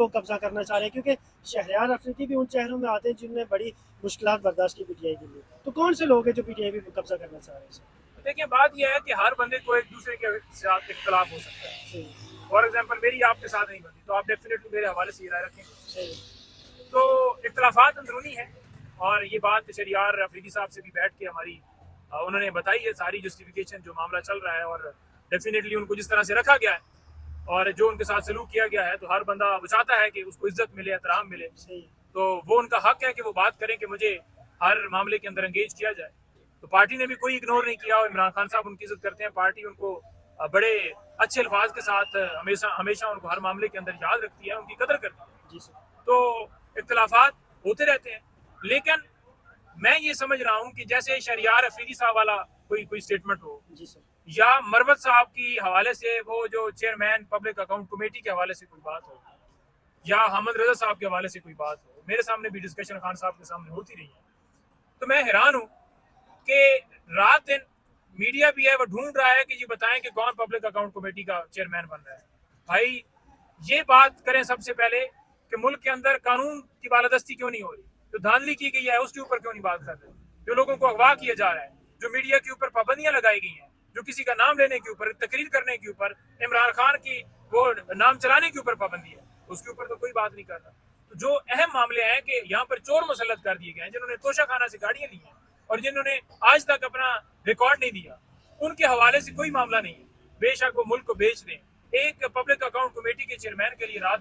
لوگ قبضہ کرنا چاہ رہے ہیں، کیونکہ شہریار افریدی بھی ان شہروں میں آتے ہیں جن نے بڑی مشکلات برداشت کی پی ٹی آئی کے لیے. تو کون سے لوگ ہیں جو پی ٹی آئی بھی قبضہ کرنا چاہ رہے ہیں؟ دیکھیں بات یہ ہے کہ ہر بندے کو ایک دوسرے کے ساتھ اختلاف ہو سکتا ہے. صحیح فار ایگزامپل میری آپ کے ساتھ نہیں بنتی تو آپ ڈیفینیٹلی میرے حوالے سے یہ رائے رکھیں. صحیح. تو اختلافات اندرونی ہیں، اور یہ بات شہریار افریدی صاحب سے بھی بیٹھ کے ہماری انہوں نے بتائی ہے ساری جسٹیفیکیشن جو معاملہ چل رہا ہے، اور ڈیفینیٹلی ان کو جس طرح سے رکھا گیا ہے اور جو ان کے ساتھ سلوک کیا گیا ہے تو ہر بندہ وہ چاہتا ہے کہ اس کو عزت ملے، احترام ملے. صحیح. تو وہ ان کا حق ہے کہ وہ بات کریں کہ مجھے ہر معاملے کے اندر انگیج کیا جائے. تو پارٹی نے بھی کوئی اگنور نہیں کیا، اور عمران خان صاحب ان کی عزت کرتے ہیں. پارٹی ان کو بڑے اچھے الفاظ کے ساتھ ہمیشہ ان کو ہر معاملے کے اندر یاد رکھتی ہے، ان کی قدر کرتی ہے. جی سر. تو اختلافات ہوتے رہتے ہیں، لیکن میں یہ سمجھ رہا ہوں کہ جیسے شہریار افریدی صاحب والا کوئی سٹیٹمنٹ ہو، جی سر. یا مروت صاحب کی حوالے سے وہ جو چیئرمین پبلک اکاؤنٹ کمیٹی کے حوالے سے کوئی بات ہو، یا حامد رضا صاحب کے حوالے سے کوئی بات ہو، میرے سامنے بھی ڈسکشن خان صاحب کے سامنے ہوتی رہی ہے. تو میں حیران ہوں کہ رات دن میڈیا بھی ہے وہ ڈھونڈ رہا ہے کہ یہ بتائیں کہ کون پبلک اکاؤنٹ کمیٹی کا چیئرمین بن رہا ہے. بھائی یہ بات کریں سب سے پہلے کہ ملک کے اندر قانون کی بالادستی کیوں نہیں ہو رہی؟ جو دھاندلی کی گئی ہے اس کے اوپر کیوں نہیں بات کر رہے؟ جو لوگوں کو اغوا کیا جا رہا ہے، جو میڈیا کے اوپر پابندیاں لگائی گئی ہیں، جو کسی کا نام لینے کے اوپر، تقریر کرنے کے اوپر، عمران خان کی وہ نام چلانے کے اوپر پابندی ہے، اس کے اوپر تو کوئی بات نہیں کر رہا. تو جو اہم معاملے ہیں کہ یہاں پر چور مسلط کر دیے گئے ہیں، جنہوں نے توشہ خانہ سے گاڑیاں لی ہیں اور جنہوں نے آج تک اپنا ریکارڈ نہیں دیا، ان کے حوالے سے کوئی معاملہ نہیں ہے. بے شک وہ ملک کو بیچ دیں. ایک پبلک اکاؤنٹ کمیٹی کے چیئرمین کے لیے رات